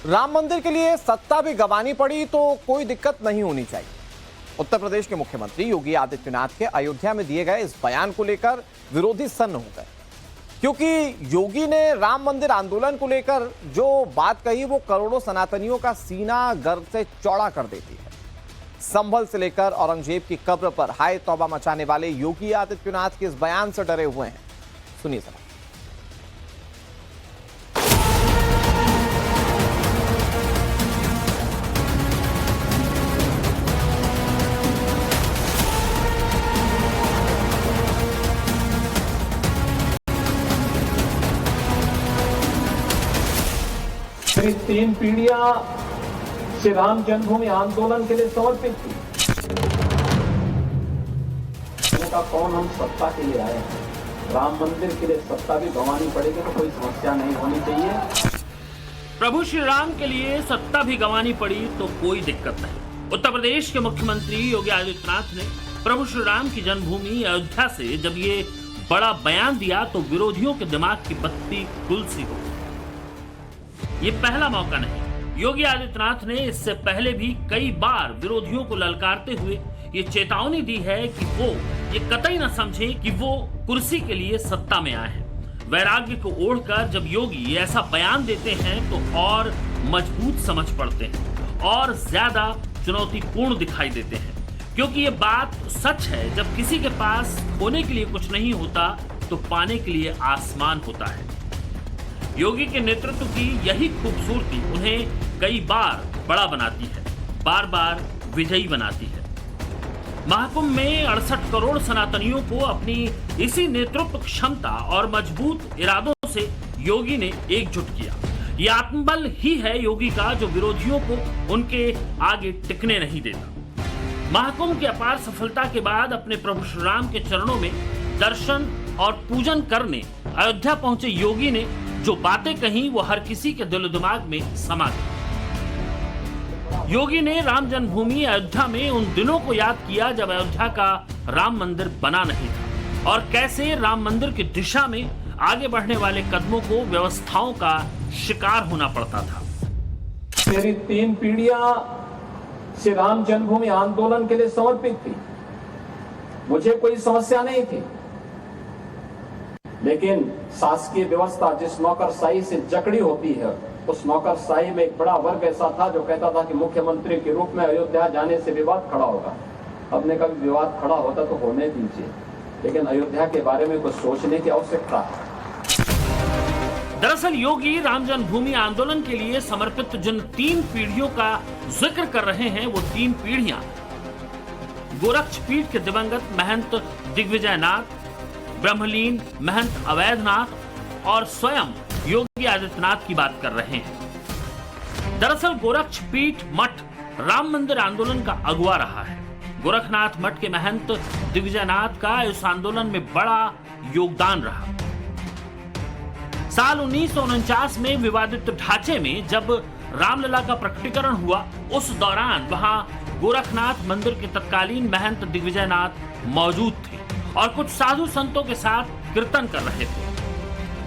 राम मंदिर के लिए सत्ता भी गंवानी पड़ी तो कोई दिक्कत नहीं होनी चाहिए। उत्तर प्रदेश के मुख्यमंत्री योगी आदित्यनाथ के अयोध्या में दिए गए इस बयान को लेकर विरोधी सन्न हो गए, क्योंकि योगी ने राम मंदिर आंदोलन को लेकर जो बात कही वो करोड़ों सनातनियों का सीना गर्व से चौड़ा कर देती है। संभल से लेकर औरंगजेब की कब्र पर हाय तौबा मचाने वाले योगी आदित्यनाथ के इस बयान से डरे हुए हैं। सुनिए जरा। मेरी 3 पीढ़ियां श्री राम जन्मभूमि आंदोलन के लिए समर्पित थी। का कौन हम सत्ता के लिए आए हैं, राम मंदिर के लिए सत्ता भी गंवानी पड़ेगी तो कोई समस्या नहीं होनी चाहिए। प्रभु श्री राम के लिए सत्ता भी गंवानी पड़ी तो कोई दिक्कत नहीं। उत्तर प्रदेश के मुख्यमंत्री योगी आदित्यनाथ ने प्रभु श्री राम की जन्मभूमि अयोध्या से जब ये बड़ा बयान दिया तो विरोधियों के दिमाग की बत्ती गुल सी हो। ये पहला मौका नहीं, योगी आदित्यनाथ ने इससे पहले भी कई बार विरोधियों को ललकारते हुए ये चेतावनी दी है कि वो ये कतई न समझे कि वो कुर्सी के लिए सत्ता में आए हैं। वैराग्य को ओढ़कर जब योगी ऐसा बयान देते हैं तो और मजबूत समझ पड़ते हैं और ज्यादा चुनौतीपूर्ण दिखाई देते हैं, क्योंकि ये बात सच है, जब किसी के पास खोने के लिए कुछ नहीं होता तो पाने के लिए आसमान होता है। योगी के नेतृत्व की यही खूबसूरती उन्हें कई बार बड़ा बनाती है, बार बार विजयी बनाती है। महाकुंभ में 68 करोड़ सनातनियों को अपनी इसी नेतृत्व क्षमता और मजबूत इरादों से योगी ने एकजुट किया। ये आत्मबल ही है योगी का जो विरोधियों को उनके आगे टिकने नहीं देता। महाकुंभ की अपार सफलता के बाद अपने प्रभु श्री राम के चरणों में दर्शन और पूजन करने अयोध्या पहुंचे योगी ने जो बातें कही वो हर किसी के दिल दिमाग में समा गई। योगी ने राम जन्मभूमि अयोध्या में उन दिनों को याद किया जब अयोध्या का राम मंदिर बना नहीं था और कैसे राम मंदिर की दिशा में आगे बढ़ने वाले कदमों को व्यवस्थाओं का शिकार होना पड़ता था। मेरी 3 पीढ़ियां श्री राम जन्मभूमि आंदोलन के लिए समर्पित थी। मुझे कोई समस्या नहीं थी, लेकिन शासकीय व्यवस्था जिस नौकरशाही से जकड़ी होती है, उस नौकरशाही में एक बड़ा वर्ग ऐसा था जो कहता था कि मुख्यमंत्री के रूप में अयोध्या जाने से विवाद खड़ा होगा। हमने कभी विवाद खड़ा होता तो होने दीजिए, लेकिन अयोध्या के बारे में कुछ सोचने की आवश्यकता है। दरअसल योगी राम जन्मभूमि आंदोलन के लिए समर्पित जिन 3 पीढ़ियों का जिक्र कर रहे हैं वो 3 पीढ़ियां गोरक्षपीठ के दिवंगत महंत दिग्विजयनाथ, ब्रह्मलीन महंत अवैधनाथ और स्वयं योगी आदित्यनाथ की बात कर रहे हैं। दरअसल गोरक्षपीठ मठ राम मंदिर आंदोलन का अगुवा रहा है। गोरखनाथ मठ के महंत दिग्विजयनाथ का इस आंदोलन में बड़ा योगदान रहा। साल 1949 में विवादित ढांचे में जब रामलला का प्रकटीकरण हुआ, उस दौरान वहां गोरखनाथ मंदिर के तत्कालीन महंत दिग्विजयनाथ मौजूद थे और कुछ साधु संतों के साथ कीर्तन कर रहे थे।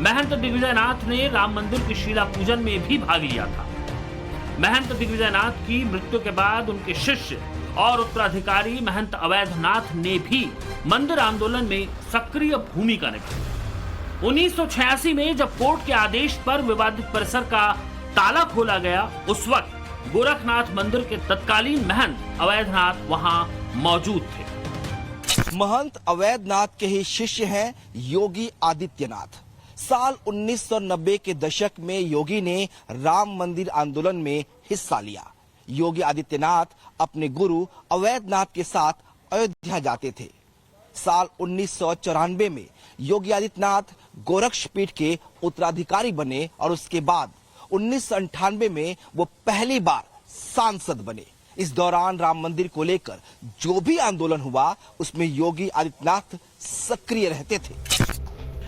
महंत दिग्विजयनाथ ने राम मंदिर की शिला पूजन में भी भाग लिया था। महंत दिग्विजयनाथ की मृत्यु के बाद उनके शिष्य और उत्तराधिकारी महंत अवैधनाथ ने भी मंदिर आंदोलन में सक्रिय भूमिका निभाई। 1986 में जब कोर्ट के आदेश पर विवादित परिसर का ताला खोला गया, उस वक्त गोरखनाथ मंदिर के तत्कालीन महंत अवैधनाथ वहां मौजूद थे। महंत अवैधनाथ के ही शिष्य हैं योगी आदित्यनाथ। साल 1990 के दशक में योगी ने राम मंदिर आंदोलन में हिस्सा लिया। योगी आदित्यनाथ अपने गुरु अवैधनाथ के साथ अयोध्या जाते थे। साल 1994 में योगी आदित्यनाथ गोरक्षपीठ के उत्तराधिकारी बने और उसके बाद 1998 में वो पहली बार सांसद बने। इस दौरान राम मंदिर को लेकर जो भी आंदोलन हुआ उसमें योगी आदित्यनाथ सक्रिय रहते थे।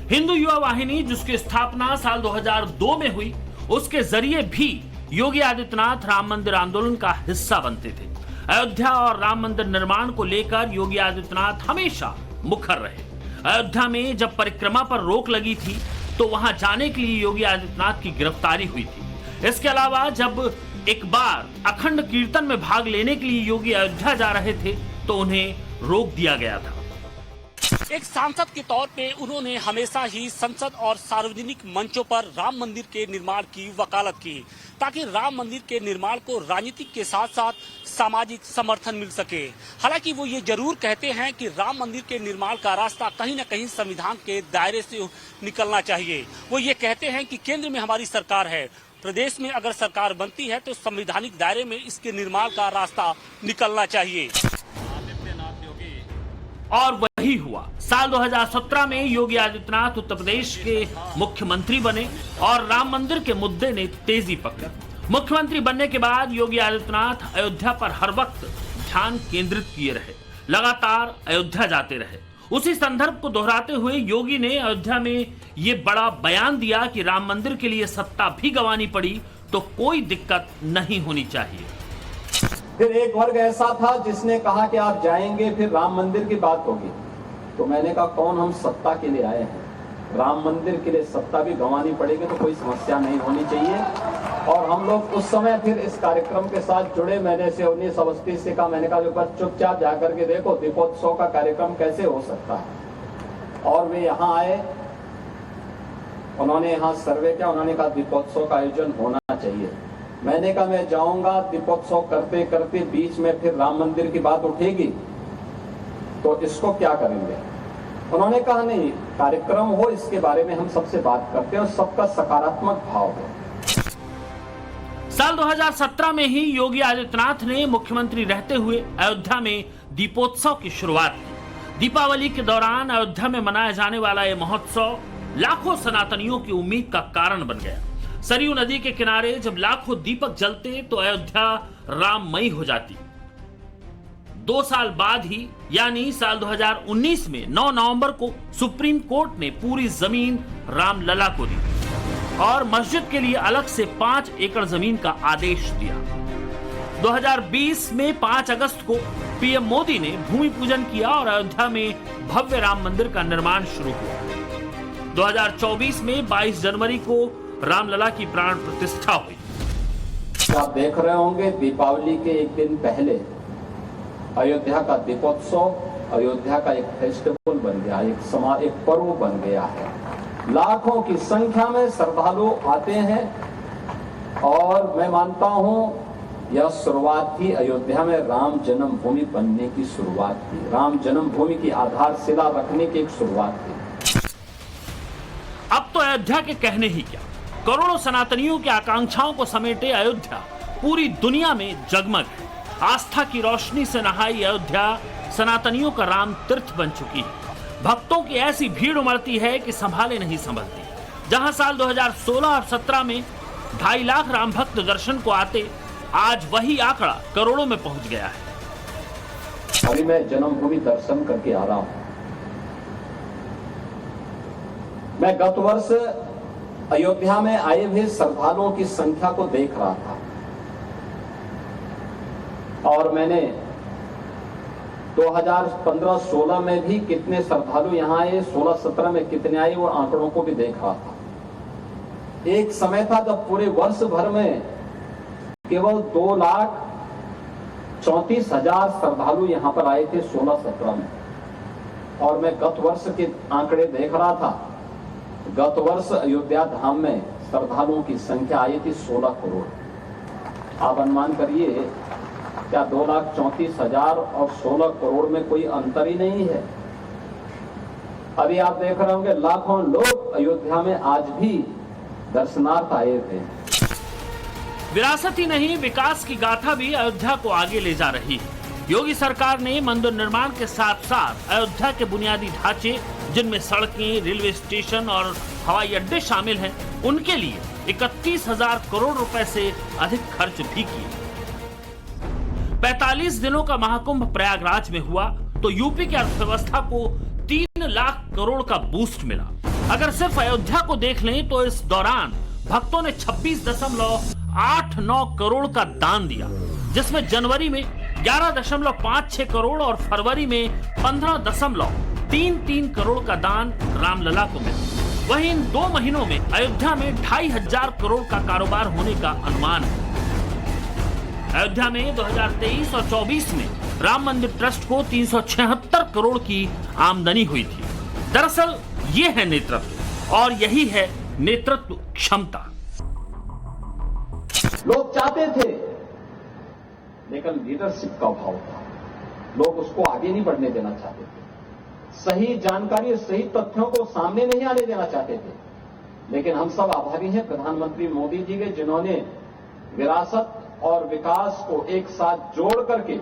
हिंदू युवा वाहिनी जिसकी स्थापना साल 2002 में हुई, उसके जरिए भी योगी आदित्यनाथ राम मंदिर आंदोलन का हिस्सा बनते थे। अयोध्या और राम मंदिर निर्माण को लेकर योगी आदित्यनाथ हमेशा मुखर रहे। अयोध्या में जब परिक्रमा पर रोक लगी थी तो वहां जाने के लिए योगी आदित्यनाथ की गिरफ्तारी हुई थी। इसके अलावा जब एक बार अखंड कीर्तन में भाग लेने के लिए योगी अयोध्या जा रहे थे तो उन्हें रोक दिया गया था। एक सांसद के तौर पे उन्होंने हमेशा ही संसद और सार्वजनिक मंचों पर राम मंदिर के निर्माण की वकालत की, ताकि राम मंदिर के निर्माण को राजनीतिक के साथ साथ सामाजिक समर्थन मिल सके। हालांकि वो ये जरूर कहते हैं कि राम मंदिर के निर्माण का रास्ता कहीं न कहीं संविधान के दायरे से निकलना चाहिए। वो ये कहते हैं कि केंद्र में हमारी सरकार है, प्रदेश में अगर सरकार बनती है तो संवैधानिक दायरे में इसके निर्माण का रास्ता निकलना चाहिए। और वही हुआ। साल 2017 में योगी आदित्यनाथ उत्तर प्रदेश के मुख्यमंत्री बने और राम मंदिर के मुद्दे ने तेजी पकड़ी। मुख्यमंत्री बनने के बाद योगी आदित्यनाथ अयोध्या पर हर वक्त ध्यान केंद्रित किए रहे, लगातार अयोध्या जाते रहे। उसी संदर्भ को दोहराते हुए योगी ने अयोध्या में ये बड़ा बयान दिया कि राम मंदिर के लिए सत्ता भी गंवानी पड़ी तो कोई दिक्कत नहीं होनी चाहिए। फिर एक वर्ग ऐसा था जिसने कहा कि आप जाएंगे फिर राम मंदिर की बात होगी। तो मैंने कहा कौन हम सत्ता के लिए आए हैं, राम मंदिर के लिए सत्ता भी गंवानी पड़ेगी तो कोई समस्या नहीं होनी चाहिए। और हम लोग उस समय फिर इस कार्यक्रम के साथ जुड़े। मैंने से 19 से कहा, मैंने कहा जो बस चुपचाप जाकर के देखो दीपोत्सव का कार्यक्रम कैसे हो सकता है। और वे यहाँ आए, उन्होंने यहाँ सर्वे किया, उन्होंने कहा दीपोत्सव का आयोजन होना चाहिए। मैंने कहा मैं जाऊंगा, दीपोत्सव करते करते बीच में फिर राम मंदिर की बात उठेगी तो इसको क्या करेंगे। उन्होंने कहा नहीं, कार्यक्रम हो इसके बारे में हम सबसे बात करते हैं और सबका सकारात्मक भाव हो। साल 2017 में ही योगी आदित्यनाथ ने मुख्यमंत्री रहते हुए अयोध्या में दीपोत्सव की शुरुआत की। दीपावली के दौरान अयोध्या में मनाया जाने वाला यह महोत्सव लाखों सनातनियों की उम्मीद का कारण बन गया। सरयू नदी के किनारे जब लाखों दीपक जलते तो अयोध्या राममयी हो जाती। 2 साल बाद ही यानी साल 2019 में 9 नवंबर को सुप्रीम कोर्ट ने पूरी जमीन रामलला को दी और मस्जिद के लिए अलग से 5 एकड़ जमीन का आदेश दिया। 2020 में 5 अगस्त को पीएम मोदी ने भूमि पूजन किया और अयोध्या में भव्य राम मंदिर का निर्माण शुरू हुआ। 2024 में 22 जनवरी को रामलला की प्राण प्रतिष्ठा हुई। आप देख रहे होंगे दीपावली के एक दिन पहले अयोध्या का दीपोत्सव अयोध्या का एक फेस्टिवल बन गया, एक पर्व बन गया है। लाखों की संख्या में श्रद्धालु आते हैं और मैं मानता हूं यह शुरुआत थी अयोध्या में राम जन्मभूमि बनने की शुरुआत थी, राम जन्मभूमि की आधारशिला रखने की एक शुरुआत थी। अब तो अयोध्या के कहने ही क्या, करोड़ों सनातनियों की आकांक्षाओं को समेटे अयोध्या पूरी दुनिया में जगमग है। आस्था की रोशनी से नहाई अयोध्या सनातनियों का राम तीर्थ बन चुकी है। भक्तों की ऐसी भीड़ उमड़ती है कि संभाले नहीं संभलती। जहां साल 2016 और 17 में 2.5 लाख राम भक्त दर्शन को आते, आज वही आंकड़ा करोड़ों में पहुंच गया है। अभी मैं जन्मभूमि दर्शन करके आ रहा हूं। मैं गत वर्ष अयोध्या में आए हुए श्रद्धालुओं की संख्या को देख रहा था और मैंने 2015-16 में भी कितने श्रद्धालु यहाँ आए, 16-17 में कितने आए, वो आंकड़ों को भी देख रहा था। एक समय था जब पूरे वर्ष भर में केवल 2,34,000 श्रद्धालु यहाँ पर आए थे 16-17 में। और मैं गत वर्ष के आंकड़े देख रहा था। गत वर्ष अयोध्या धाम में श्रद्धालुओं की संख्या आई थी 16 करोड़। आप अनुमान करिए क्या 2,34,000 और 16 करोड़ में कोई अंतर ही नहीं है। अभी आप देख रहे होंगे लाखों लोग अयोध्या में आज भी दर्शनार्थ आए थे। विरासत ही नहीं, विकास की गाथा भी अयोध्या को आगे ले जा रही है। योगी सरकार ने मंदिर निर्माण के साथ साथ अयोध्या के बुनियादी ढांचे, जिनमें सड़कें, रेलवे स्टेशन और हवाई अड्डे शामिल हैं, उनके लिए 31,000 करोड़ रुपए से अधिक खर्च भी किए। 45 दिनों का महाकुंभ प्रयागराज में हुआ तो यूपी की अर्थव्यवस्था को 3 लाख करोड़ का बूस्ट मिला। अगर सिर्फ अयोध्या को देख लें तो इस दौरान भक्तों ने 26.89 करोड़ का दान दिया, जिसमें जनवरी में 11.56 करोड़ और फरवरी में 15.33 करोड़ का दान रामलला को मिला। वहीं इन 2 महीनों में अयोध्या में 2,500 करोड़ का कारोबार होने का अनुमान है। अयोध्या में 2023 और 24 में राम मंदिर ट्रस्ट को 376 करोड़ की आमदनी हुई थी। दरअसल ये है नेतृत्व और यही है नेतृत्व क्षमता। लोग चाहते थे, लेकिन लीडरशिप का अभाव था। लोग उसको आगे नहीं बढ़ने देना चाहते थे, सही जानकारी, सही तथ्यों को सामने नहीं आने देना चाहते थे। लेकिन हम सब आभारी हैं प्रधानमंत्री मोदी जी के, जिन्होंने विरासत और विकास को एक साथ जोड़ करके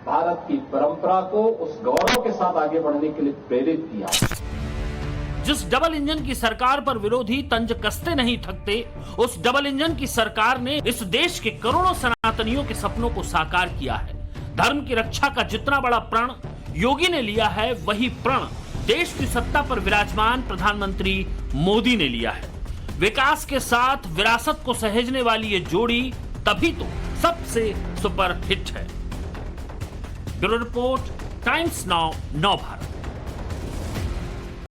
भारत की परंपरा को उस गौरव के साथ आगे बढ़ने के लिए प्रेरित किया। जिस डबल इंजन की सरकार पर विरोधी तंज कसते नहीं थकते, उस डबल इंजन की सरकार ने इस देश के करोड़ों सनातनियों के सपनों को साकार किया है। धर्म की रक्षा का जितना बड़ा प्रण योगी ने लिया है, वही प्रण देश की सत्ता पर विराजमान प्रधानमंत्री मोदी ने लिया है। विकास के साथ विरासत को सहेजने वाली ये जोड़ी तभी तो सबसे सुपर हिट है। ब्यूरो रिपोर्ट, टाइम्स नाउ, नव भारत।